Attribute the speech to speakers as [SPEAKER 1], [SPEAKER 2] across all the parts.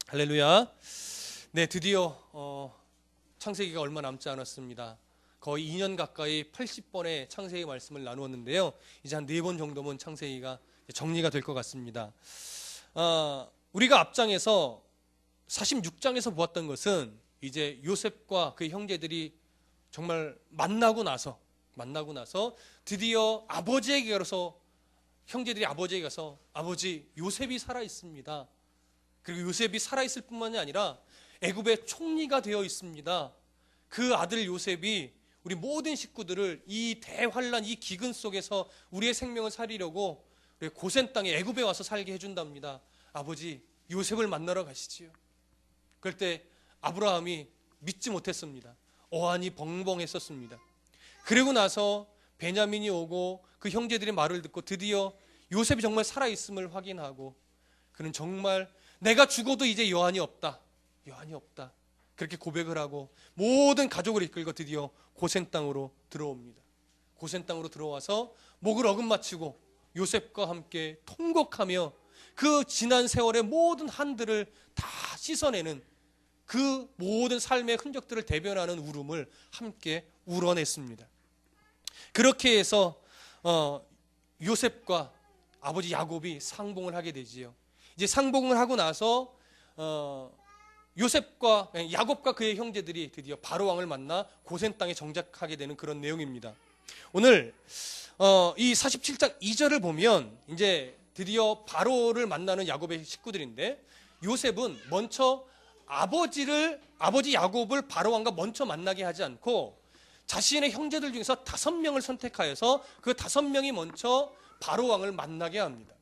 [SPEAKER 1] 할렐루야. 네, 드디어 창세기가 얼마 남지 않았습니다. 거의 2년 가까이 80번의 창세기 말씀을 나누었는데요. 이제 한 4번 정도면 창세기가 정리가 될 것 같습니다. 우리가 앞장에서 46장에서 보았던 것은 이제 요셉과 그 형제들이 정말 만나고 나서 드디어 아버지에게 가서 형제들이 아버지에게 가서 아버지, 요셉이 살아 있습니다. 그리고 요셉이 살아있을 뿐만이 아니라 애굽의 총리가 되어 있습니다. 그 아들 요셉이 우리 모든 식구들을 이 대환란, 이 기근 속에서 우리의 생명을 살리려고 고센 땅에 애굽에 와서 살게 해준답니다. 아버지, 요셉을 만나러 가시지요. 그럴 때 아브라함이 믿지 못했습니다. 어안이 벙벙했었습니다. 그리고 나서 베냐민이 오고 그 형제들의 말을 듣고 드디어 요셉이 정말 살아있음을 확인하고 그는 정말 내가 죽어도 이제 여한이 없다. 그렇게 고백을 하고 모든 가족을 이끌고 드디어 고센 땅으로 들어옵니다. 고센 땅으로 들어와서 목을 어긋맞추고 요셉과 함께 통곡하며 그 지난 세월의 모든 한들을 다 씻어내는 그 모든 삶의 흔적들을 대변하는 울음을 함께 울어냈습니다. 그렇게 해서 요셉과 아버지 야곱이 상봉을 하게 되지요. 이제 상봉을 하고 나서 야곱과 그의 형제들이 드디어 바로 왕을 만나 고센 땅에 정착하게 되는 그런 내용입니다. 오늘 이 47장 2절을 보면 이제 드디어 바로를 만나는 야곱의 식구들인데 요셉은 먼저 아버지 야곱을 바로 왕과 먼저 만나게 하지 않고 자신의 형제들 중에서 5명을 선택하여서 그 5명이 먼저 바로 왕을 만나게 합니다.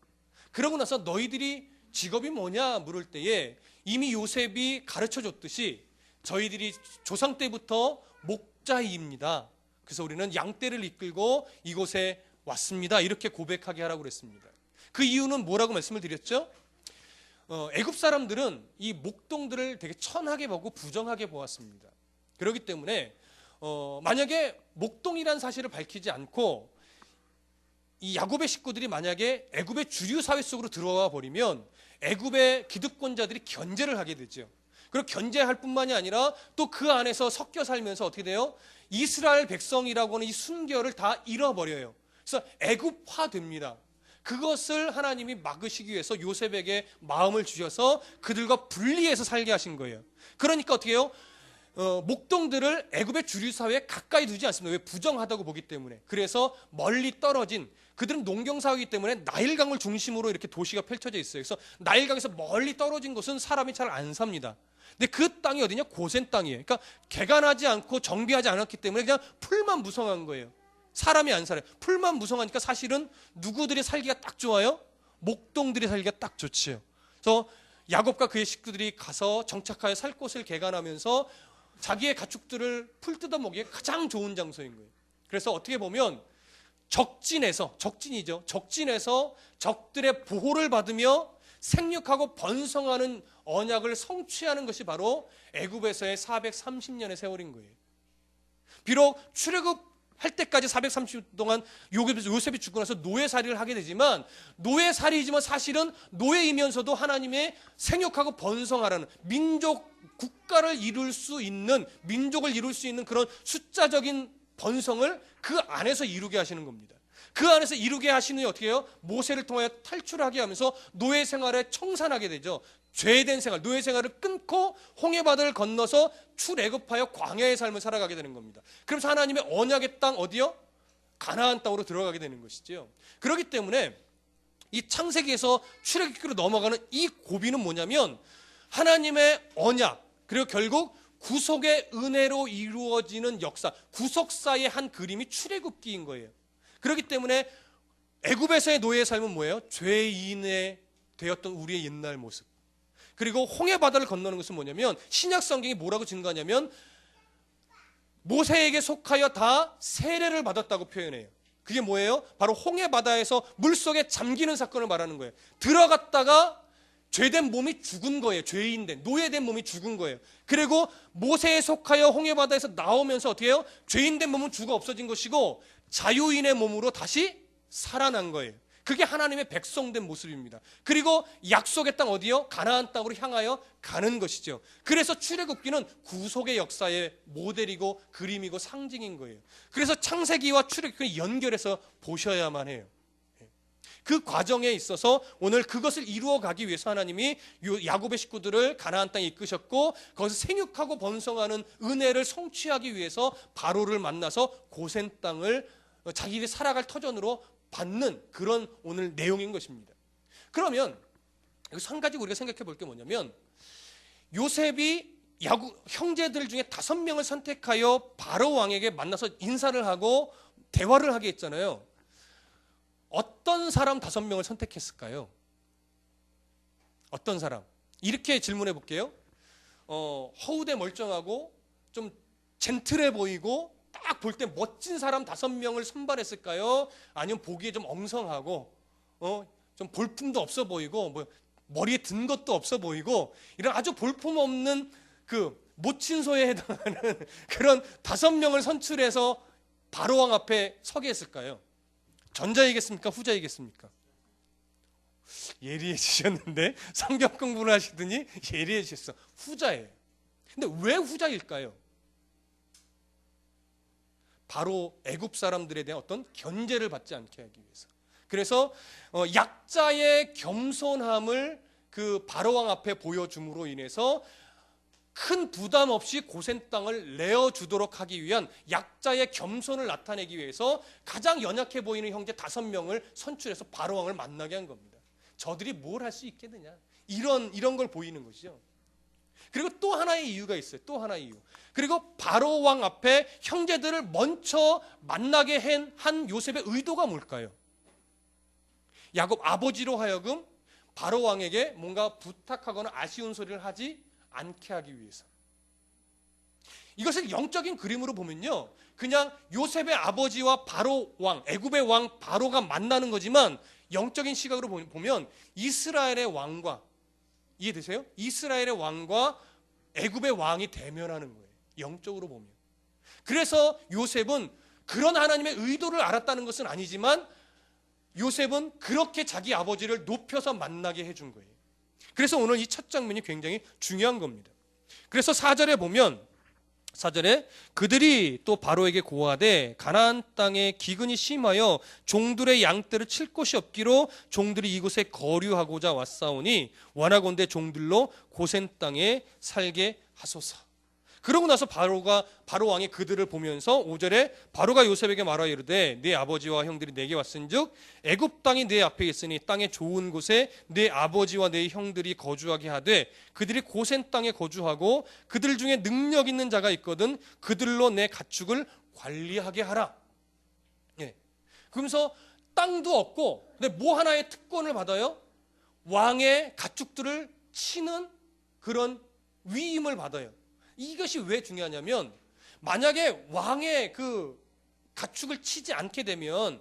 [SPEAKER 1] 그러고 나서 너희들이 직업이 뭐냐 물을 때에 이미 요셉이 가르쳐 줬듯이 저희들이 조상 때부터 목자입니다. 그래서 우리는 양떼를 이끌고 이곳에 왔습니다. 이렇게 고백하게 하라고 그랬습니다. 그 이유는 뭐라고 말씀을 드렸죠? 애굽 사람들은 이 목동들을 되게 천하게 보고 부정하게 보았습니다. 그렇기 때문에 만약에 목동이라는 사실을 밝히지 않고 이 야곱의 식구들이 만약에 애굽의 주류 사회 속으로 들어와 버리면 애굽의 기득권자들이 견제를 하게 되죠. 그리고 견제할 뿐만이 아니라 또 그 안에서 섞여 살면서 어떻게 돼요? 이스라엘 백성이라고 하는 이 순결을 다 잃어버려요. 그래서 애굽화됩니다. 그것을 하나님이 막으시기 위해서 요셉에게 마음을 주셔서 그들과 분리해서 살게 하신 거예요. 그러니까 어떻게 해요? 목동들을 애굽의 주류 사회에 가까이 두지 않습니다. 왜? 부정하다고 보기 때문에. 그래서 멀리 떨어진, 그들은 농경사회이기 때문에 나일강을 중심으로 이렇게 도시가 펼쳐져 있어요. 그래서 나일강에서 멀리 떨어진 곳은 사람이 잘 안 삽니다. 근데 그 땅이 어디냐? 고센 땅이에요. 그러니까 개간하지 않고 정비하지 않았기 때문에 그냥 풀만 무성한 거예요. 사람이 안 살아요. 풀만 무성하니까 사실은 누구들이 살기가 딱 좋아요? 목동들이 살기가 딱 좋지요. 그래서 야곱과 그의 식구들이 가서 정착하여 살 곳을 개간하면서 자기의 가축들을 풀 뜯어 먹기에 가장 좋은 장소인 거예요. 그래서 어떻게 보면 적진에서 적들의 보호를 받으며 생육하고 번성하는 언약을 성취하는 것이 바로 애굽에서의 430년의 세월인 거예요. 비록 출애굽할 때까지 430년 동안 요셉이 죽고 나서 노예살이를 하게 되지만 노예살이지만 사실은 노예이면서도 하나님의 생육하고 번성하라는 국가를 이룰 수 있는, 민족을 이룰 수 있는 그런 숫자적인 번성을 그 안에서 이루게 하시는 겁니다. 그 안에서 이루게 하시는 게 어떻게 해요? 모세를 통하여 탈출하게 하면서 노예 생활에 청산하게 되죠. 죄된 생활, 노예 생활을 끊고 홍해바다를 건너서 출애굽하여 광야의 삶을 살아가게 되는 겁니다. 그러면서 하나님의 언약의 땅 어디요? 가나안 땅으로 들어가게 되는 것이죠. 그렇기 때문에 이 창세기에서 출애굽기로 넘어가는 이 고비는 뭐냐면 하나님의 언약, 그리고 결국 구속의 은혜로 이루어지는 역사, 구속사의 한 그림이 출애굽기인 거예요. 그렇기 때문에 애굽에서의 노예의 삶은 뭐예요? 죄인의 되었던 우리의 옛날 모습. 그리고 홍해바다를 건너는 것은 뭐냐면 신약 성경이 뭐라고 증거하냐면 모세에게 속하여 다 세례를 받았다고 표현해요. 그게 뭐예요? 바로 홍해바다에서 물속에 잠기는 사건을 말하는 거예요. 들어갔다가 죄된 몸이 죽은 거예요. 죄인된, 노예된 몸이 죽은 거예요. 그리고 모세에 속하여 홍해바다에서 나오면서 어떻게 해요? 죄인된 몸은 죽어 없어진 것이고 자유인의 몸으로 다시 살아난 거예요. 그게 하나님의 백성된 모습입니다. 그리고 약속의 땅 어디요? 가나안 땅으로 향하여 가는 것이죠. 그래서 출애굽기는 구속의 역사의 모델이고 그림이고 상징인 거예요. 그래서 창세기와 출애굽기를 연결해서 보셔야만 해요. 그 과정에 있어서 오늘 그것을 이루어 가기 위해서 하나님이 야곱의 식구들을 가나안 땅에 이끄셨고, 거기서 생육하고 번성하는 은혜를 성취하기 위해서 바로를 만나서 고센 땅을 자기들이 살아갈 터전으로 받는 그런 오늘 내용인 것입니다. 그러면 여기서 한 가지 우리가 생각해 볼 게 뭐냐면, 요셉이 야곱 형제들 중에 5명을 선택하여 바로 왕에게 만나서 인사를 하고 대화를 하게 했잖아요. 어떤 사람 5명을 선택했을까요? 어떤 사람? 이렇게 질문해 볼게요. 허우대 멀쩡하고 좀 젠틀해 보이고 딱 볼 때 멋진 사람 5명을 선발했을까요? 아니면 보기에 좀 엉성하고 좀 볼품도 없어 보이고 뭐 머리에 든 것도 없어 보이고 이런 아주 볼품없는 그 모친소에 해당하는 그런 5명을 선출해서 바로왕 앞에 서게 했을까요? 전자이겠습니까? 후자이겠습니까? 예리해지셨는데 성경 공부를 하시더니 예리해지셨어. 후자예요. 근데 왜 후자일까요? 바로 애굽 사람들에 대한 어떤 견제를 받지 않게 하기 위해서. 그래서 약자의 겸손함을 그 바로왕 앞에 보여줌으로 인해서 큰 부담 없이 고센 땅을 내어주도록 하기 위한 약자의 겸손을 나타내기 위해서 가장 연약해 보이는 형제 5명을 선출해서 바로왕을 만나게 한 겁니다. 저들이 뭘 할 수 있겠느냐, 이런 걸 보이는 것이죠. 그리고 또 하나의 이유가 있어요. 또 하나의 이유. 그리고 바로왕 앞에 형제들을 먼저 만나게 한 요셉의 의도가 뭘까요? 야곱 아버지로 하여금 바로왕에게 뭔가 부탁하거나 아쉬운 소리를 하지 않게 하기 위해서. 이것을 영적인 그림으로 보면요, 그냥 요셉의 아버지와 바로 왕, 애굽의 왕 바로가 만나는 거지만, 영적인 시각으로 보면 이스라엘의 왕과, 이해되세요? 이스라엘의 왕과 애굽의 왕이 대면하는 거예요, 영적으로 보면. 그래서 요셉은 그런 하나님의 의도를 알았다는 것은 아니지만, 요셉은 그렇게 자기 아버지를 높여서 만나게 해준 거예요. 그래서 오늘 이 첫 장면이 굉장히 중요한 겁니다. 그래서 4절에 보면, 4절에 그들이 또 바로에게 고하되 가나안 땅에 기근이 심하여 종들의 양떼를 칠 곳이 없기로 종들이 이곳에 거류하고자 왔사오니 원하건대 종들로 고센 땅에 살게 하소서. 그러고 나서 바로 왕이 그들을 보면서 5절에 바로가 요셉에게 말하여 이르되 네 아버지와 형들이 내게 왔은즉 애굽 땅이 내 앞에 있으니 땅의 좋은 곳에 네 아버지와 네 형들이 거주하게 하되 그들이 고센 땅에 거주하고 그들 중에 능력 있는 자가 있거든 그들로 내 가축을 관리하게 하라. 예. 그러면서 땅도 없고 근데 뭐 하나의 특권을 받아요? 왕의 가축들을 치는 그런 위임을 받아요. 이것이 왜 중요하냐면, 만약에 왕의 그 가축을 치지 않게 되면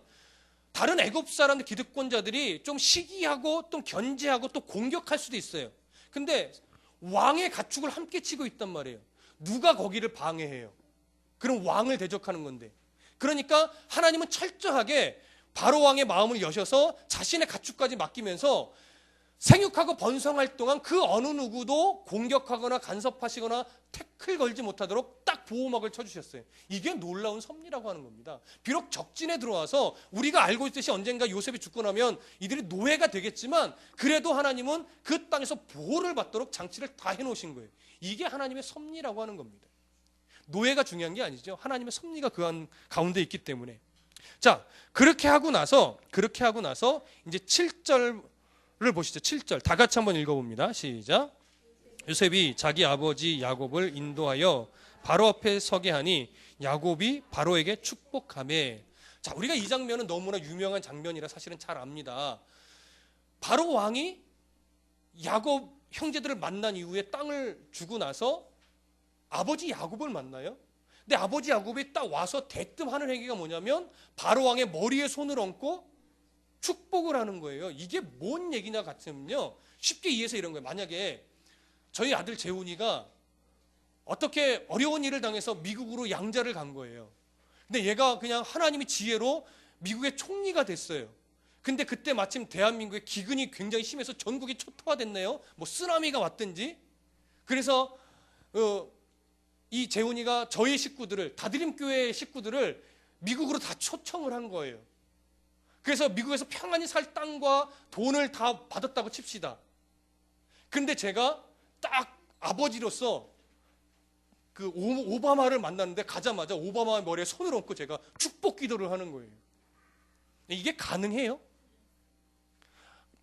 [SPEAKER 1] 다른 애굽 사람들 기득권자들이 좀 시기하고 또 견제하고 또 공격할 수도 있어요. 근데 왕의 가축을 함께 치고 있단 말이에요. 누가 거기를 방해해요? 그럼 왕을 대적하는 건데. 그러니까 하나님은 철저하게 바로 왕의 마음을 여셔서 자신의 가축까지 맡기면서 생육하고 번성할 동안 그 어느 누구도 공격하거나 간섭하시거나 태클 걸지 못하도록 딱 보호막을 쳐주셨어요. 이게 놀라운 섭리라고 하는 겁니다. 비록 적진에 들어와서 우리가 알고 있듯이 언젠가 요셉이 죽고 나면 이들이 노예가 되겠지만 그래도 하나님은 그 땅에서 보호를 받도록 장치를 다 해놓으신 거예요. 이게 하나님의 섭리라고 하는 겁니다. 노예가 중요한 게 아니죠. 하나님의 섭리가 그 가운데 있기 때문에. 자, 그렇게 하고 나서 이제 7절 를 보시죠. 7절 다 같이 한번 읽어봅니다. 시작. 요셉이 자기 아버지 야곱을 인도하여 바로 앞에 서게 하니 야곱이 바로에게 축복하며. 자, 우리가 이 장면은 너무나 유명한 장면이라 사실은 잘 압니다. 바로 왕이 야곱 형제들을 만난 이후에 땅을 주고 나서 아버지 야곱을 만나요. 근데 아버지 야곱이 딱 와서 대뜸 하는 행위가 뭐냐면 바로 왕의 머리에 손을 얹고 축복을 하는 거예요. 이게 뭔 얘기냐 같으면요, 쉽게 이해해서 이런 거예요. 만약에 저희 아들 재훈이가 어떻게 어려운 일을 당해서 미국으로 양자를 간 거예요. 근데 얘가 그냥 하나님의 지혜로 미국의 총리가 됐어요. 근데 그때 마침 대한민국의 기근이 굉장히 심해서 전국이 초토화됐네요. 뭐 쓰나미가 왔든지. 그래서 이 재훈이가 저희 식구들을, 다드림교회 식구들을 미국으로 다 초청을 한 거예요. 그래서 미국에서 평안히 살 땅과 돈을 다 받았다고 칩시다. 근데 제가 딱 아버지로서 그 오바마를 만났는데 가자마자 오바마의 머리에 손을 얹고 제가 축복 기도를 하는 거예요. 이게 가능해요?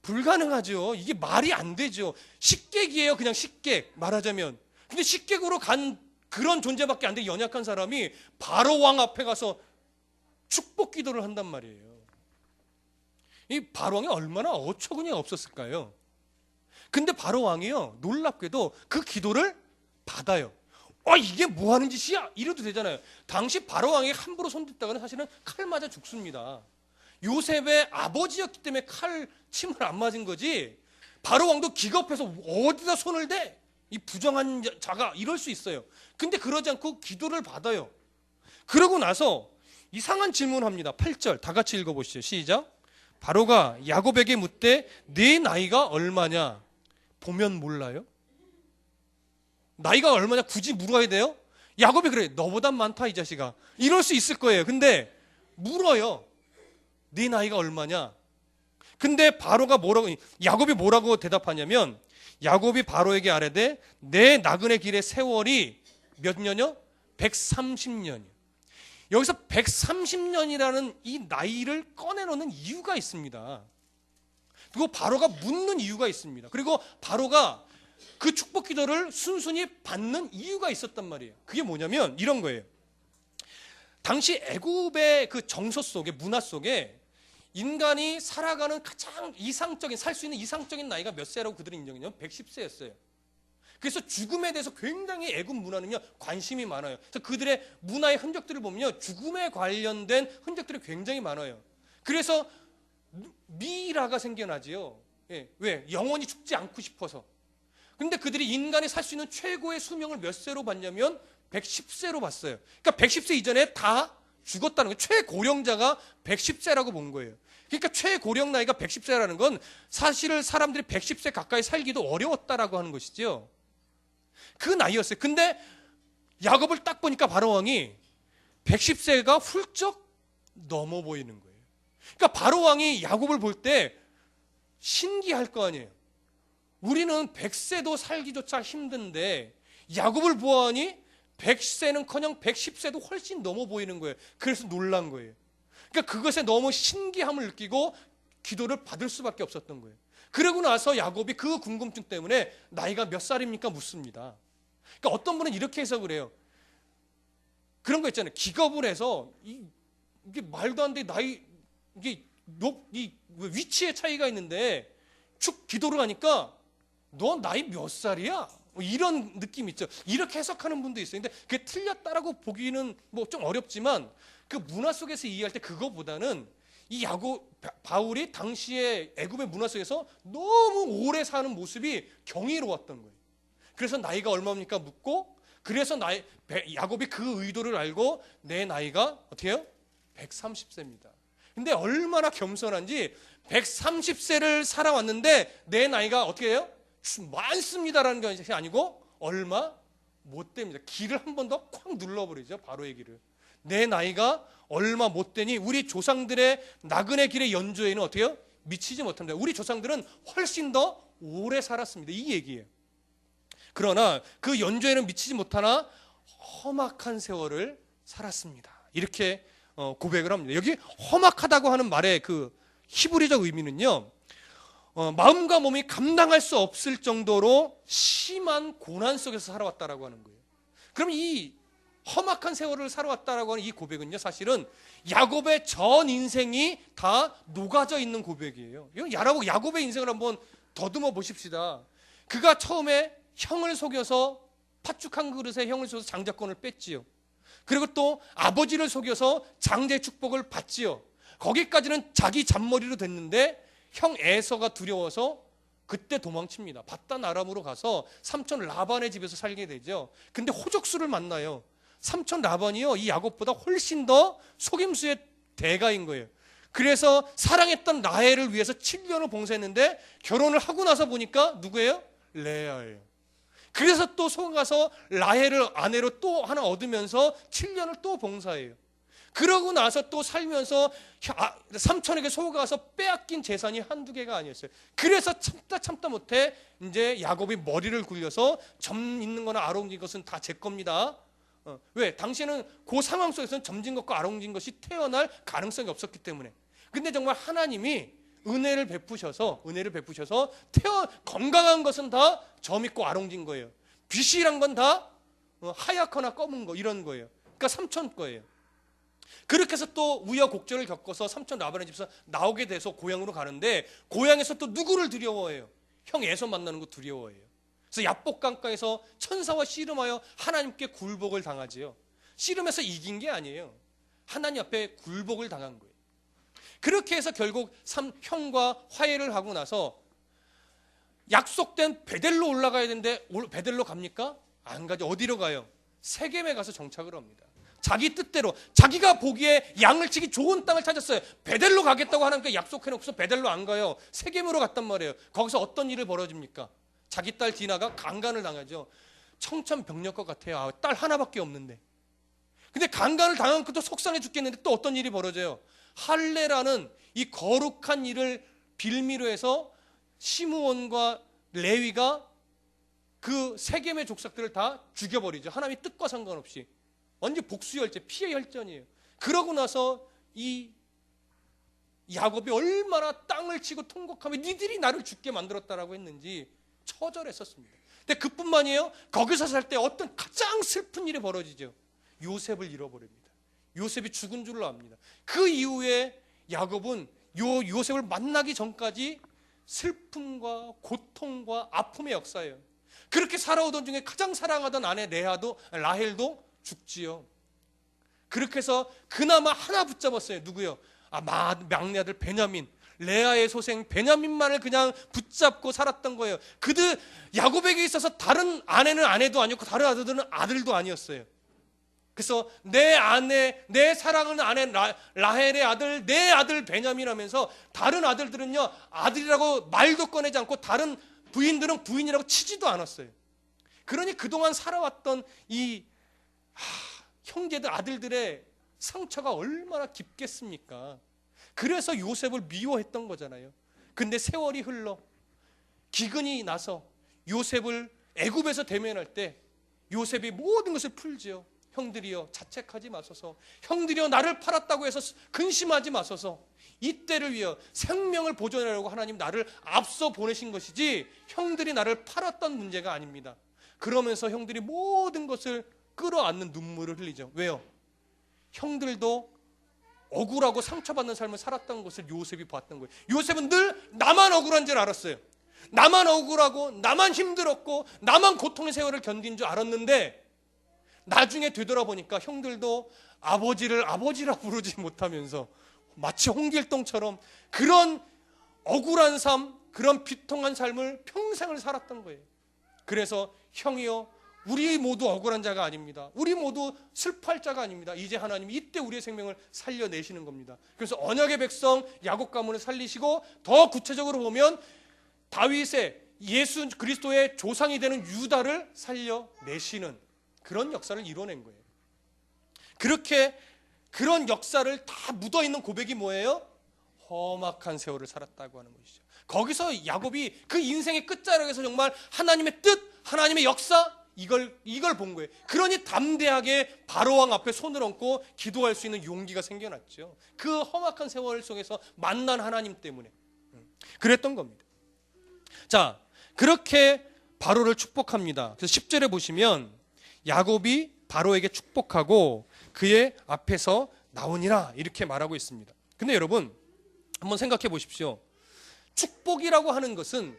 [SPEAKER 1] 불가능하죠. 이게 말이 안 되죠. 식객이에요. 그냥 식객 말하자면. 근데 식객으로 간 그런 존재밖에 안 돼. 연약한 사람이 바로 왕 앞에 가서 축복 기도를 한단 말이에요. 이 바로 왕이 얼마나 어처구니가 없었을까요? 근데 바로 왕이요, 놀랍게도 그 기도를 받아요. 이게 뭐 하는 짓이야? 이래도 되잖아요. 당시 바로 왕이 함부로 손댔다가는 사실은 칼 맞아 죽습니다. 요셉의 아버지였기 때문에 칼 침을 안 맞은 거지. 바로 왕도 기겁해서 어디다 손을 대? 이 부정한 자가 이럴 수 있어요. 근데 그러지 않고 기도를 받아요. 그러고 나서 이상한 질문을 합니다. 8절 다 같이 읽어보시죠. 시작. 바로가 야곱에게 묻되 네 나이가 얼마냐? 보면 몰라요? 나이가 얼마냐 굳이 물어야 돼요? 야곱이 그래. 너보단 많다 이 자식아. 이럴 수 있을 거예요. 근데 물어요. 네 나이가 얼마냐? 근데 바로가 야곱이 뭐라고 대답하냐면, 야곱이 바로에게 아뢰되 내 나그네 길의 세월이 몇 년이요? 130년이요. 여기서 130년이라는 이 나이를 꺼내놓는 이유가 있습니다. 그리고 바로가 묻는 이유가 있습니다. 그리고 바로가 그 축복 기도를 순순히 받는 이유가 있었단 말이에요. 그게 뭐냐면 이런 거예요. 당시 애굽의 그 정서 속에, 문화 속에 인간이 살아가는 가장 이상적인, 살 수 있는 이상적인 나이가 몇 세라고 그들이 인정했냐면 110세였어요. 그래서 죽음에 대해서 굉장히 애굽 문화는요 관심이 많아요. 그래서 그들의 문화의 흔적들을 보면요 죽음에 관련된 흔적들이 굉장히 많아요. 그래서 미이라가 생겨나지요. 예, 왜? 영원히 죽지 않고 싶어서. 근데 그들이 인간이 살 수 있는 최고의 수명을 몇 세로 봤냐면 110세로 봤어요. 그러니까 110세 이전에 다 죽었다는 거예요. 최고령자가 110세라고 본 거예요. 그러니까 최고령 나이가 110세라는 건 사실은 사람들이 110세 가까이 살기도 어려웠다라고 하는 것이죠. 그 나이였어요. 근데 야곱을 딱 보니까 바로 왕이 110세가 훌쩍 넘어 보이는 거예요. 그러니까 바로 왕이 야곱을 볼 때 신기할 거 아니에요. 우리는 100세도 살기조차 힘든데 야곱을 보아하니 100세는커녕 110세도 훨씬 넘어 보이는 거예요. 그래서 놀란 거예요. 그러니까 그것에 너무 신기함을 느끼고 기도를 받을 수밖에 없었던 거예요. 그러고 나서 야곱이 그 궁금증 때문에 나이가 몇 살입니까? 묻습니다. 그러니까 어떤 분은 이렇게 해석을 해요. 그런 거 있잖아요. 기겁을 해서 이게 말도 안 돼. 나이 이게 이 위치의 차이가 있는데 축 기도를 하니까 너 나이 몇 살이야? 뭐 이런 느낌 있죠. 이렇게 해석하는 분도 있어요. 근데 그게 틀렸다라고 보기는 뭐 좀 어렵지만 그 문화 속에서 이해할 때 그거보다는 이 바울이 당시에 애굽의 문화 속에서 너무 오래 사는 모습이 경이로웠던 거예요. 그래서 나이가 얼마입니까? 묻고 그래서 야곱이 그 의도를 알고 내 나이가 어떻게 해요? 130세입니다. 근데 얼마나 겸손한지 130세를 살아왔는데 내 나이가 어떻게 해요? 많습니다라는 것이 아니고 얼마 못 됩니다. 길을 한 번 더 콱 눌러버리죠. 바로의 길을. 내 나이가 얼마 못 되니 우리 조상들의 나그네 길의 연조에는 어떻게 해요? 미치지 못합니다. 우리 조상들은 훨씬 더 오래 살았습니다. 이 얘기예요. 그러나 그 연조에는 미치지 못하나 험악한 세월을 살았습니다. 이렇게 고백을 합니다. 여기 험악하다고 하는 말의 그 히브리적 의미는요, 마음과 몸이 감당할 수 없을 정도로 심한 고난 속에서 살아왔다라고 하는 거예요. 그럼 이 험악한 세월을 살아왔다라고 하는 이 고백은요, 사실은 야곱의 전 인생이 다 녹아져 있는 고백이에요. 야곱의 인생을 한번 더듬어 보십시다. 그가 처음에 형을 속여서 팥죽 한 그릇에 형을 속여서 장자권을 뺐지요. 그리고 또 아버지를 속여서 장자의 축복을 받지요. 거기까지는 자기 잔머리로 됐는데 형 에서가 두려워서 그때 도망칩니다. 바단 아람으로 가서 삼촌 라반의 집에서 살게 되죠. 근데 호적수를 만나요. 삼촌 라반이요, 이 야곱보다 훨씬 더 속임수의 대가인 거예요. 그래서 사랑했던 라헬을 위해서 7년을 봉사했는데 결혼을 하고 나서 보니까 누구예요? 레아예요. 그래서 또 속아서 라헬을 아내로 또 하나 얻으면서 7년을 또 봉사해요. 그러고 나서 또 살면서 삼촌에게 속아서 빼앗긴 재산이 한두 개가 아니었어요. 그래서 참다 못해 이제 야곱이 머리를 굴려서 점 있는 거나 아롱진 것은 다 제 겁니다. 왜? 당시에는 그 상황 속에서는 점진 것과 아롱진 것이 태어날 가능성이 없었기 때문에. 근데 정말 하나님이 은혜를 베푸셔서 건강한 것은 다 점 있고 아롱진 거예요. 비실한 건 다 하얗거나 검은 거 이런 거예요. 그러니까 삼촌 거예요. 그렇게 해서 또 우여곡절을 겪어서 삼촌 라반의 집에서 나오게 돼서 고향으로 가는데 고향에서 또 누구를 두려워해요? 형 에서 만나는 거 두려워해요. 그래서 야복강가에서 천사와 씨름하여 하나님께 굴복을 당하지요. 씨름해서 이긴 게 아니에요. 하나님 앞에 굴복을 당한 거예요. 그렇게 해서 결국 형과 화해를 하고 나서 약속된 베델로 올라가야 되는데 베델로 갑니까? 안 가죠. 어디로 가요? 세겜에 가서 정착을 합니다. 자기 뜻대로 자기가 보기에 양을 치기 좋은 땅을 찾았어요. 베델로 가겠다고 하나님께 약속해놓고서 베델로 안 가요. 세겜으로 갔단 말이에요. 거기서 어떤 일이 벌어집니까? 자기 딸 디나가 강간을 당하죠. 청천벽력 것 같아요. 딸 하나밖에 없는데. 근데 강간을 당한 것도 속상해 죽겠는데 또 어떤 일이 벌어져요? 할례라는 이 거룩한 일을 빌미로 해서 시므온과 레위가 그 세겜의 족속들을 다 죽여버리죠. 하나님의 뜻과 상관없이. 완전 복수혈전, 피해 혈전이에요. 그러고 나서 이 야곱이 얼마나 땅을 치고 통곡하며 니들이 나를 죽게 만들었다라고 했는지 처절했었습니다. 근데 그뿐만이에요. 거기서 살 때 어떤 가장 슬픈 일이 벌어지죠. 요셉을 잃어버립니다. 요셉이 죽은 줄로 압니다. 그 이후에 야곱은 요셉을 만나기 전까지 슬픔과 고통과 아픔의 역사예요. 그렇게 살아오던 중에 가장 사랑하던 아내 라헬도 죽지요. 그렇게 해서 그나마 하나 붙잡았어요. 누구요? 막내 아들 베냐민. 레아의 소생 베냐민만을 그냥 붙잡고 살았던 거예요. 그들 야곱에게 있어서 다른 아내는 아내도 아니었고 다른 아들들은 아들도 아니었어요. 그래서 내 아내, 내 사랑하는 아내 라헬의 아들, 내 아들 베냐민 하면서 다른 아들들은요 아들이라고 말도 꺼내지 않고 다른 부인들은 부인이라고 치지도 않았어요. 그러니 그동안 살아왔던 이 형제들 아들들의 상처가 얼마나 깊겠습니까? 그래서 요셉을 미워했던 거잖아요. 근데 세월이 흘러 기근이 나서 요셉을 애굽에서 대면할 때 요셉이 모든 것을 풀지요. 형들이여 자책하지 마소서. 형들이여 나를 팔았다고 해서 근심하지 마소서. 이때를 위해 생명을 보존하려고 하나님 나를 앞서 보내신 것이지 형들이 나를 팔았던 문제가 아닙니다. 그러면서 형들이 모든 것을 끌어안는 눈물을 흘리죠. 왜요? 형들도 억울하고 상처받는 삶을 살았던 것을 요셉이 봤던 거예요. 요셉은 늘 나만 억울한 줄 알았어요. 나만 억울하고 나만 힘들었고 나만 고통의 세월을 견딘 줄 알았는데 나중에 되돌아보니까 형들도 아버지를 아버지라 부르지 못하면서 마치 홍길동처럼 그런 억울한 삶, 그런 비통한 삶을 평생을 살았던 거예요. 그래서 형이요 우리 모두 억울한 자가 아닙니다. 우리 모두 슬퍼할 자가 아닙니다. 이제 하나님이 이때 우리의 생명을 살려내시는 겁니다. 그래서 언약의 백성 야곱 가문을 살리시고 더 구체적으로 보면 다윗의 예수 그리스도의 조상이 되는 유다를 살려내시는 그런 역사를 이뤄낸 거예요. 그렇게 그런 역사를 다 묻어있는 고백이 뭐예요? 험악한 세월을 살았다고 하는 것이죠. 거기서 야곱이 그 인생의 끝자락에서 정말 하나님의 뜻, 하나님의 역사 이걸 본 거예요. 그러니 담대하게 바로왕 앞에 손을 얹고 기도할 수 있는 용기가 생겨났죠. 그 험악한 세월 속에서 만난 하나님 때문에 그랬던 겁니다. 자, 그렇게 바로를 축복합니다. 그래서 10절에 보시면 야곱이 바로에게 축복하고 그의 앞에서 나오니라 이렇게 말하고 있습니다. 근데 여러분 한번 생각해 보십시오. 축복이라고 하는 것은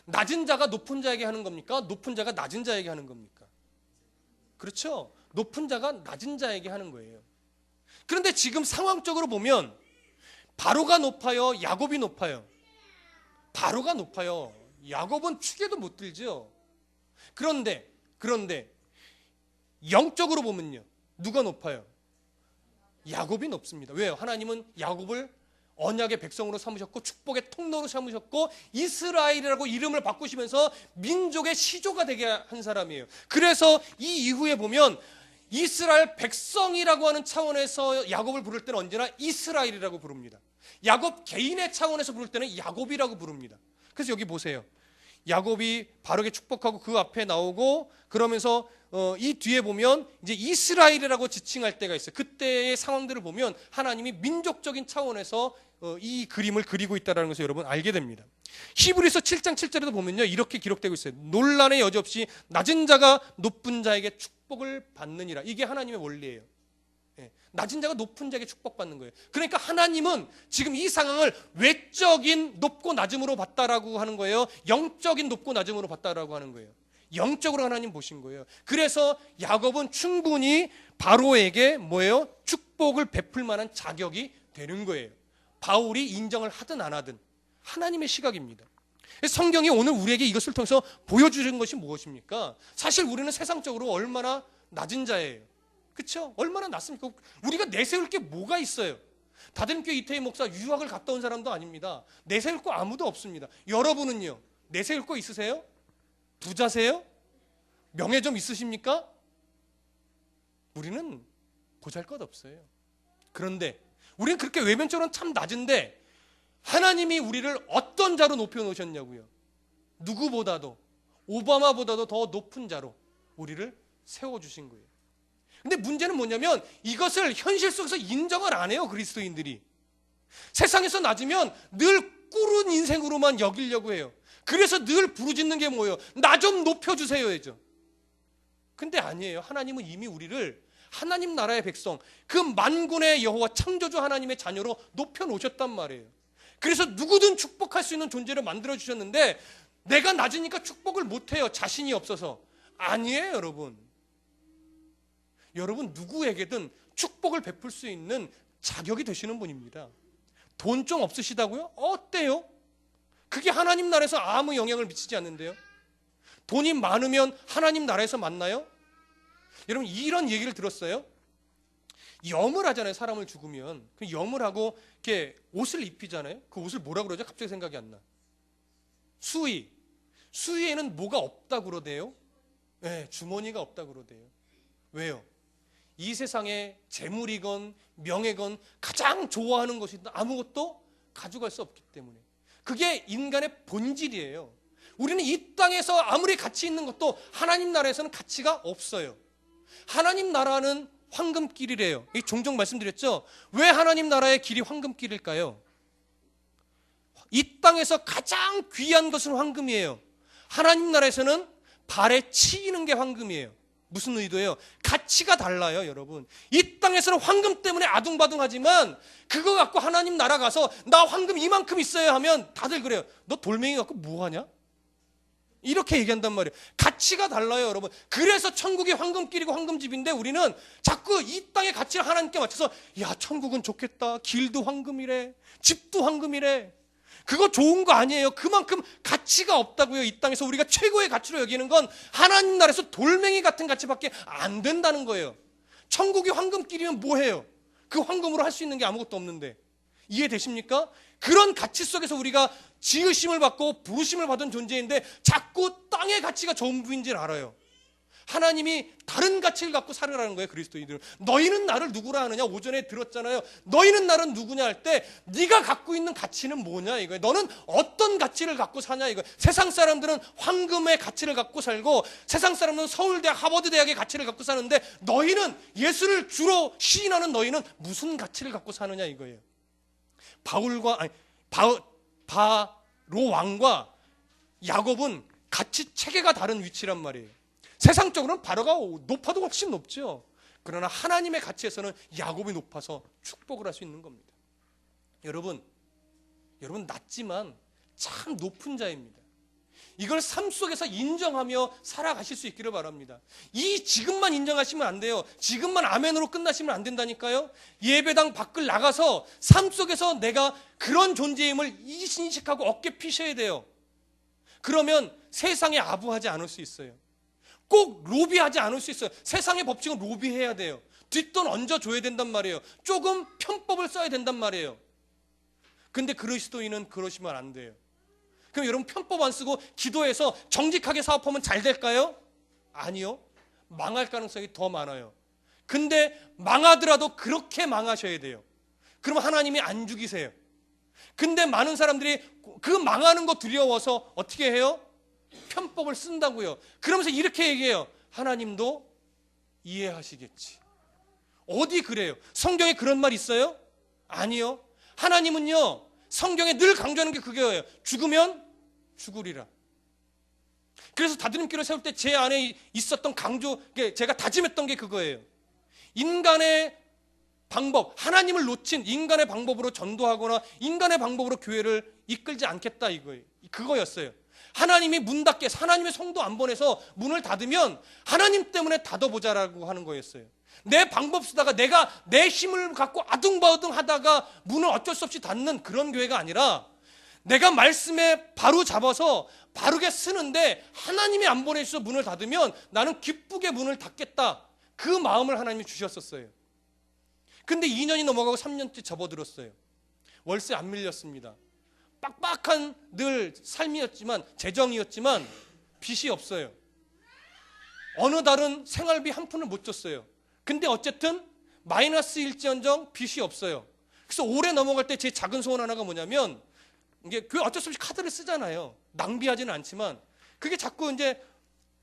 [SPEAKER 1] 낮은 자가 높은 자에게 하는 겁니까? 높은 자가 낮은 자에게 하는 겁니까? 그렇죠. 높은 자가 낮은 자에게 하는 거예요. 그런데 지금 상황적으로 보면 바로가 높아요? 야곱이 높아요? 바로가 높아요. 야곱은 축에도 못 들죠. 그런데 영적으로 보면요. 누가 높아요? 야곱이 높습니다. 왜요? 하나님은 야곱을 언약의 백성으로 삼으셨고 축복의 통로로 삼으셨고 이스라엘이라고 이름을 바꾸시면서 민족의 시조가 되게 한 사람이에요. 그래서 이 이후에 보면 이스라엘 백성이라고 하는 차원에서 야곱을 부를 때는 언제나 이스라엘이라고 부릅니다. 야곱 개인의 차원에서 부를 때는 야곱이라고 부릅니다. 그래서 여기 보세요. 야곱이 바르게 축복하고 그 앞에 나오고 그러면서 이 뒤에 보면 이제 이스라엘이라고 지칭할 때가 있어요. 그때의 상황들을 보면 하나님이 민족적인 차원에서 이 그림을 그리고 있다는 것을 여러분 알게 됩니다. 히브리서 7장 7절에도 보면요, 이렇게 기록되고 있어요. 논란의 여지 없이 낮은 자가 높은 자에게 축복을 받느니라. 이게 하나님의 원리예요. 낮은 자가 높은 자에게 축복받는 거예요. 그러니까 하나님은 지금 이 상황을 외적인 높고 낮음으로 봤다라고 하는 거예요. 영적인 높고 낮음으로 봤다라고 하는 거예요. 영적으로 하나님 보신 거예요. 그래서 야곱은 충분히 바로에게 뭐예요? 축복을 베풀 만한 자격이 되는 거예요. 바울이 인정을 하든 안 하든 하나님의 시각입니다. 성경이 오늘 우리에게 이것을 통해서 보여주는 것이 무엇입니까? 사실 우리는 세상적으로 얼마나 낮은 자예요. 그렇죠? 얼마나 낮습니까? 우리가 내세울 게 뭐가 있어요? 다듬교회 이태희 목사 유학을 갔다 온 사람도 아닙니다. 내세울 거 아무도 없습니다. 여러분은요? 내세울 거 있으세요? 부자세요? 명예 좀 있으십니까? 우리는 보잘것없어요. 그런데 우리는 그렇게 외면적으로는 참 낮은데 하나님이 우리를 어떤 자로 높여놓으셨냐고요. 누구보다도 오바마보다도 더 높은 자로 우리를 세워주신 거예요. 근데 문제는 뭐냐면 이것을 현실 속에서 인정을 안 해요. 그리스도인들이. 세상에서 낮으면 늘 꿇은 인생으로만 여기려고 해요. 그래서 늘 부르짖는 게 뭐예요? 나 좀 높여주세요 해죠. 근데 아니에요. 하나님은 이미 우리를 하나님 나라의 백성, 그 만군의 여호와 창조주 하나님의 자녀로 높여놓으셨단 말이에요. 그래서 누구든 축복할 수 있는 존재를 만들어주셨는데 내가 낮으니까 축복을 못해요. 자신이 없어서. 아니에요, 여러분. 여러분 누구에게든 축복을 베풀 수 있는 자격이 되시는 분입니다. 돈 좀 없으시다고요? 어때요? 그게 하나님 나라에서 아무 영향을 미치지 않는데요. 돈이 많으면 하나님 나라에서 만나요? 여러분 이런 얘기를 들었어요? 염을 하잖아요. 사람을 죽으면 그 염을 하고 이렇게 옷을 입히잖아요. 그 옷을 뭐라 그러죠? 갑자기 생각이 안 나. 수의. 수의에는 뭐가 없다고 그러대요? 네, 주머니가 없다고 그러대요. 왜요? 이 세상에 재물이건 명예건 가장 좋아하는 것이 아무것도 가져갈 수 없기 때문에. 그게 인간의 본질이에요. 우리는 이 땅에서 아무리 가치 있는 것도 하나님 나라에서는 가치가 없어요. 하나님 나라는 황금길이래요. 종종 말씀드렸죠? 왜 하나님 나라의 길이 황금길일까요? 이 땅에서 가장 귀한 것은 황금이에요. 하나님 나라에서는 발에 치이는 게 황금이에요. 무슨 의도예요? 가치가 달라요, 여러분. 이 땅에서는 황금 때문에 아둥바둥하지만 그거 갖고 하나님 나라 가서 나 황금 이만큼 있어야 하면 다들 그래요. 너 돌멩이 갖고 뭐 하냐? 이렇게 얘기한단 말이에요. 가치가 달라요, 여러분. 그래서 천국이 황금길이고 황금집인데 우리는 자꾸 이 땅의 가치를 하나님께 맞춰서 야, 천국은 좋겠다. 길도 황금이래. 집도 황금이래. 그거 좋은 거 아니에요. 그만큼 가치가 없다고요. 이 땅에서 우리가 최고의 가치로 여기는 건 하나님 나라에서 돌멩이 같은 가치밖에 안 된다는 거예요. 천국이 황금길이면 뭐해요? 그 황금으로 할 수 있는 게 아무것도 없는데. 이해되십니까? 그런 가치 속에서 우리가 지으심을 받고 부르심을 받은 존재인데 자꾸 땅의 가치가 전부인 줄 알아요. 하나님이 다른 가치를 갖고 살으라는 거예요. 그리스도인들은. 너희는 나를 누구라 하느냐? 오전에 들었잖아요. 너희는 나를 누구냐 할 때 네가 갖고 있는 가치는 뭐냐 이거예요. 너는 어떤 가치를 갖고 사냐 이거예요. 세상 사람들은 황금의 가치를 갖고 살고 세상 사람들은 서울대학 하버드대학의 가치를 갖고 사는데 너희는 예수를 주로 시인하는 너희는 무슨 가치를 갖고 사느냐 이거예요. 바로 왕과 야곱은 가치 체계가 다른 위치란 말이에요. 세상적으로는 바로가 높아도 훨씬 높죠. 그러나 하나님의 가치에서는 야곱이 높아서 축복을 할 수 있는 겁니다. 여러분 낮지만 참 높은 자입니다. 이걸 삶 속에서 인정하며 살아가실 수 있기를 바랍니다. 이 지금만 인정하시면 안 돼요. 지금만 아멘으로 끝나시면 안 된다니까요. 예배당 밖을 나가서 삶 속에서 내가 그런 존재임을 인식하고 어깨 피셔야 돼요. 그러면 세상에 아부하지 않을 수 있어요. 꼭 로비하지 않을 수 있어요. 세상의 법칙은 로비해야 돼요. 뒷돈 얹어줘야 된단 말이에요. 조금 편법을 써야 된단 말이에요. 근데 그리스도인은 그러시면 안 돼요. 그럼 여러분 편법 안 쓰고 기도해서 정직하게 사업하면 잘 될까요? 아니요. 망할 가능성이 더 많아요. 근데 망하더라도 그렇게 망하셔야 돼요. 그러면 하나님이 안 죽이세요. 근데 많은 사람들이 그 망하는 거 두려워서 어떻게 해요? 편법을 쓴다고요. 그러면서 이렇게 얘기해요. 하나님도 이해하시겠지. 어디 그래요? 성경에 그런 말 있어요? 아니요. 하나님은요, 성경에 늘 강조하는 게 그거예요. 죽으면 죽으리라. 그래서 다드림교를 세울 때 제 안에 있었던 제가 다짐했던 게 그거예요. 인간의 방법, 하나님을 놓친 인간의 방법으로 전도하거나 인간의 방법으로 교회를 이끌지 않겠다 이거예요. 그거였어요. 하나님이 문 닫게 해서 하나님의 성도 안 보내서 문을 닫으면 하나님 때문에 닫아보자라고 하는 거였어요. 내 방법 쓰다가 내가 내 힘을 갖고 아둥바둥 하다가 문을 어쩔 수 없이 닫는 그런 교회가 아니라 내가 말씀에 바로 잡아서 바르게 쓰는데 하나님이 안 보내셔서 문을 닫으면 나는 기쁘게 문을 닫겠다. 그 마음을 하나님이 주셨었어요. 근데 2년이 넘어가고 3년째 접어들었어요. 월세 안 밀렸습니다. 빡빡한 늘 삶이었지만 재정이었지만 빚이 없어요. 어느 달은 생활비 한 푼을 못 줬어요. 근데 어쨌든 마이너스일지언정 빚이 없어요. 그래서 올해 넘어갈 때 제 작은 소원 하나가 뭐냐면 이게 그 어쩔 수 없이 카드를 쓰잖아요. 낭비하지는 않지만 그게 자꾸 이제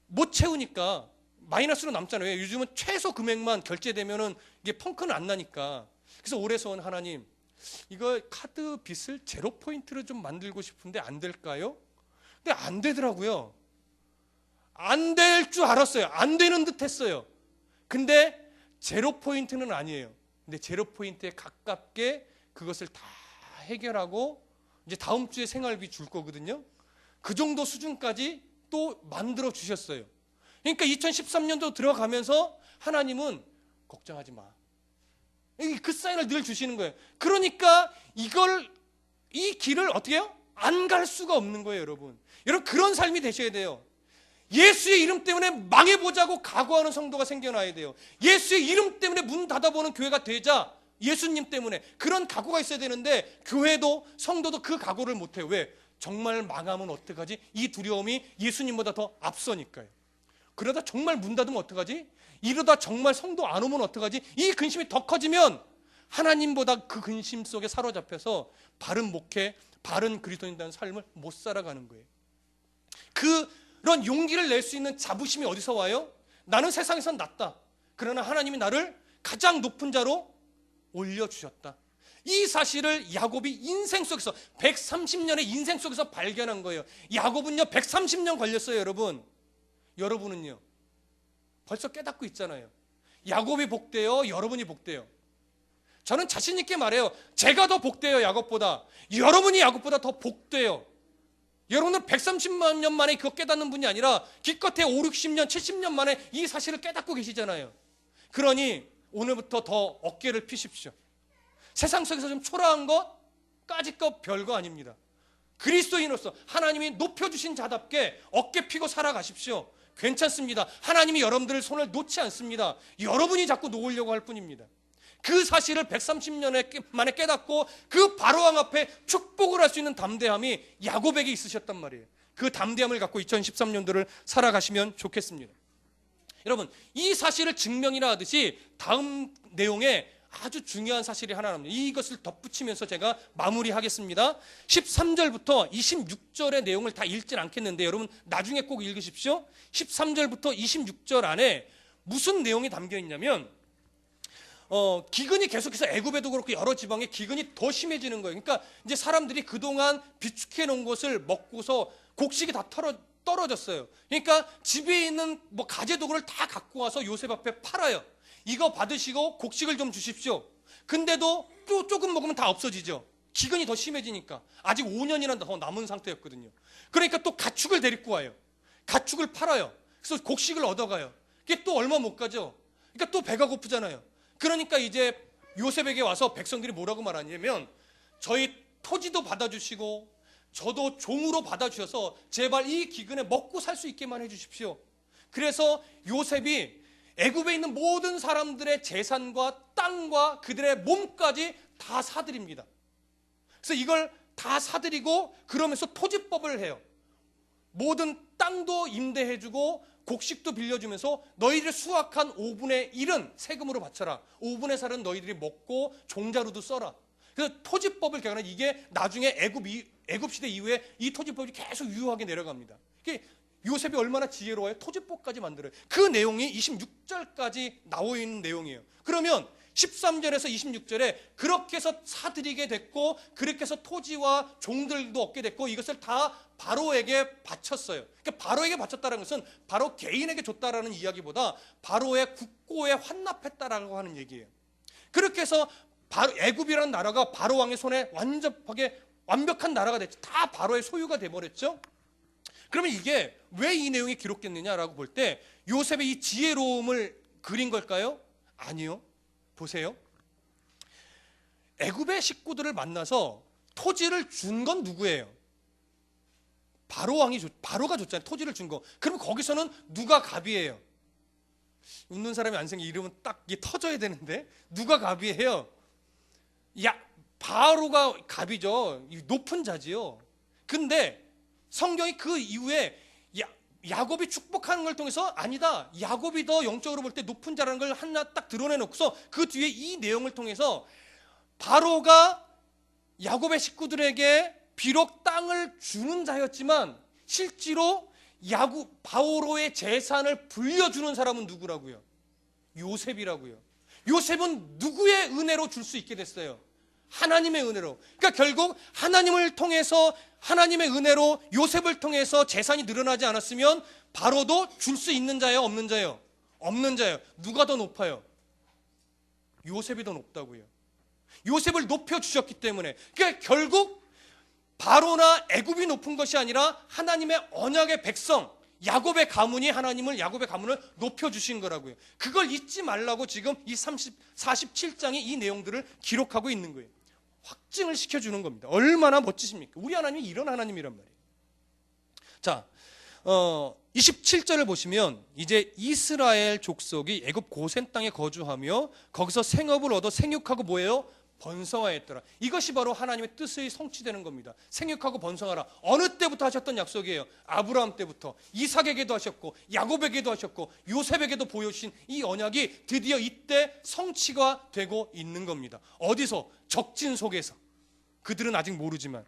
[SPEAKER 1] 못 채우니까 마이너스로 남잖아요. 요즘은 최소 금액만 결제되면은 이게 펑크는 안 나니까. 그래서 올해 소원 하나님 이거 카드 빚을 제로 포인트로 좀 만들고 싶은데 안 될까요? 근데 안 되더라고요. 안 될 줄 알았어요. 안 되는 듯 했어요. 근데 제로 포인트는 아니에요. 근데 제로 포인트에 가깝게 그것을 다 해결하고 이제 다음 주에 생활비 줄 거거든요. 그 정도 수준까지 또 만들어 주셨어요. 그러니까 2013년도 들어가면서 하나님은 걱정하지 마. 그 사인을 늘 주시는 거예요. 그러니까 이 길을 어떻게 해요? 안 갈 수가 없는 거예요, 여러분. 여러분 그런 삶이 되셔야 돼요. 예수의 이름 때문에 망해보자고 각오하는 성도가 생겨나야 돼요. 예수의 이름 때문에 문 닫아보는 교회가 되자. 예수님 때문에 그런 각오가 있어야 되는데 교회도 성도도 그 각오를 못해요. 왜? 정말 망하면 어떡하지? 이 두려움이 예수님보다 더 앞서니까요. 그러다 정말 문 닫으면 어떡하지? 이러다 정말 성도 안 오면 어떡하지? 이 근심이 더 커지면 하나님보다 그 근심 속에 사로잡혀서 바른 목회, 바른 그리스도인다는 삶을 못 살아가는 거예요. 그런 용기를 낼 수 있는 자부심이 어디서 와요? 나는 세상에선 낮다. 그러나 하나님이 나를 가장 높은 자로 올려주셨다. 이 사실을 야곱이 인생 속에서 130년의 인생 속에서 발견한 거예요. 야곱은요 130년 걸렸어요. 여러분은요 벌써 깨닫고 있잖아요. 야곱이 복돼요, 여러분이 복돼요. 저는 자신 있게 말해요. 제가 더 복돼요, 야곱보다. 여러분이 야곱보다 더 복돼요. 여러분은 130만 년 만에 그거 깨닫는 분이 아니라 기껏해 5, 60년, 70년 만에 이 사실을 깨닫고 계시잖아요. 그러니 오늘부터 더 어깨를 피십시오. 세상 속에서 좀 초라한 것까지 것 별거 아닙니다. 그리스도인으로서 하나님이 높여주신 자답게 어깨 피고 살아가십시오. 괜찮습니다. 하나님이 여러분들의 손을 놓지 않습니다. 여러분이 자꾸 놓으려고 할 뿐입니다. 그 사실을 130년 만에 깨닫고 그 바로왕 앞에 축복을 할 수 있는 담대함이 야곱에게 있으셨단 말이에요. 그 담대함을 갖고 2013년도를 살아가시면 좋겠습니다. 여러분 이 사실을 증명이라 하듯이 다음 내용에 아주 중요한 사실이 하나 나옵니다. 이것을 덧붙이면서 제가 마무리하겠습니다. 13절부터 26절의 내용을 다 읽진 않겠는데 여러분 나중에 꼭 읽으십시오. 13절부터 26절 안에 무슨 내용이 담겨 있냐면 기근이 계속해서 애굽에도 그렇고 여러 지방에 기근이 더 심해지는 거예요. 그러니까 이제 사람들이 그동안 비축해 놓은 것을 먹고서 곡식이 다 떨어졌어요. 그러니까 집에 있는 가재도구를 다 갖고 와서 요셉 앞에 팔아요. 이거 받으시고 곡식을 좀 주십시오. 근데도 또 조금 먹으면 다 없어지죠. 기근이 더 심해지니까. 아직 5년이나 더 남은 상태였거든요. 그러니까 또 가축을 데리고 와요. 가축을 팔아요. 그래서 곡식을 얻어가요. 이게 또 얼마 못 가죠. 그러니까 또 배가 고프잖아요. 그러니까 이제 요셉에게 와서 백성들이 뭐라고 말하냐면 저희 토지도 받아주시고 저도 종으로 받아주셔서 제발 이 기근에 먹고 살 수 있게만 해주십시오. 그래서 요셉이 애굽에 있는 모든 사람들의 재산과 땅과 그들의 몸까지 다 사들입니다. 그래서 이걸 다 사들이고 그러면서 토지법을 해요. 모든 땅도 임대해주고 곡식도 빌려주면서 너희들이 수확한 5분의 1은 세금으로 바쳐라. 5분의 4는 너희들이 먹고 종자로도 써라. 그래서 토지법을 개정하는, 이게 나중에 애굽 시대 이후에 이 토지법이 계속 유효하게 내려갑니다. 요셉이 얼마나 지혜로워요. 토지법까지 만들어요. 그 내용이 26절까지 나와 있는 내용이에요. 그러면 13절에서 26절에 그렇게 해서 사들이게 됐고 그렇게 해서 토지와 종들도 얻게 됐고 이것을 다 바로에게 바쳤어요. 그러니까 바로에게 바쳤다는 것은 바로 개인에게 줬다라는 이야기보다 바로의 국고에 환납했다라고 하는 얘기예요. 그렇게 해서 애굽이라는 나라가 바로 왕의 손에 완벽한 나라가 됐죠. 다 바로의 소유가 돼버렸죠. 그러면 이게 왜 이 내용이 기록됐느냐라고 볼 때 요셉의 이 지혜로움을 그린 걸까요? 아니요. 보세요. 애굽의 식구들을 만나서 토지를 준 건 누구예요? 바로가 줬잖아요. 토지를 준 거. 그럼 거기서는 누가 갑이에요? 웃는 사람이 안 생겨. 이러면 딱 이게 터져야 되는데 누가 갑이에요? 바로가 갑이죠. 높은 자지요. 근데 성경이 그 이후에 야곱이 축복하는 걸 통해서 아니다, 야곱이 더 영적으로 볼 때 높은 자라는 걸 하나 딱 드러내놓고서 그 뒤에 이 내용을 통해서 바로가 야곱의 식구들에게 비록 땅을 주는 자였지만 실제로 바로의 재산을 불려주는 사람은 누구라고요? 요셉이라고요. 요셉은 누구의 은혜로 줄 수 있게 됐어요? 하나님의 은혜로. 그러니까 결국 하나님을 통해서, 하나님의 은혜로 요셉을 통해서 재산이 늘어나지 않았으면 바로도 줄 수 있는 자예요, 없는 자예요? 없는 자예요. 누가 더 높아요? 요셉이 더 높다고요. 요셉을 높여주셨기 때문에. 그러니까 결국 바로나 애굽이 높은 것이 아니라 하나님의 언약의 백성 야곱의 가문이 야곱의 가문을 높여주신 거라고요. 그걸 잊지 말라고 지금 이 47장이 이 내용들을 기록하고 있는 거예요. 확증을 시켜주는 겁니다. 얼마나 멋지십니까? 우리 하나님이 이런 하나님이란 말이에요. 자, 27절을 보시면 이제 이스라엘 족속이 애굽 고센 땅에 거주하며 거기서 생업을 얻어 생육하고 뭐예요? 번성하였더라. 이것이 바로 하나님의 뜻의 성취되는 겁니다. 생육하고 번성하라. 어느 때부터 하셨던 약속이에요? 아브라함 때부터. 이삭에게도 하셨고 야곱에게도 하셨고 요셉에게도 보여주신 이 언약이 드디어 이때 성취가 되고 있는 겁니다. 어디서? 적진 속에서. 그들은 아직 모르지만.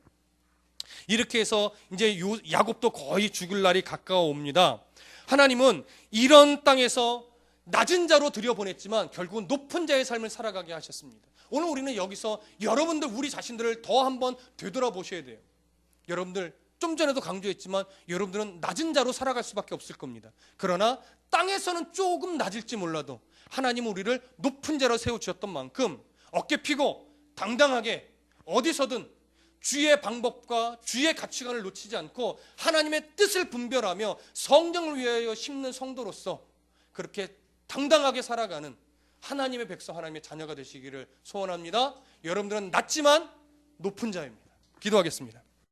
[SPEAKER 1] 이렇게 해서 이제 야곱도 거의 죽을 날이 가까워 옵니다. 하나님은 이런 땅에서 낮은 자로 들여보냈지만 결국은 높은 자의 삶을 살아가게 하셨습니다. 오늘 우리는 여기서 여러분들 우리 자신들을 더 한번 되돌아보셔야 돼요. 여러분들 좀 전에도 강조했지만 여러분들은 낮은 자로 살아갈 수밖에 없을 겁니다. 그러나 땅에서는 조금 낮을지 몰라도 하나님은 우리를 높은 자로 세워주셨던 만큼 어깨 펴고 당당하게 어디서든 주의 방법과 주의 가치관을 놓치지 않고 하나님의 뜻을 분별하며 성령을 위하여 심는 성도로서 그렇게 당당하게 살아가는 하나님의 백성, 하나님의 자녀가 되시기를 소원합니다. 여러분들은 낮지만 높은 자입니다. 기도하겠습니다.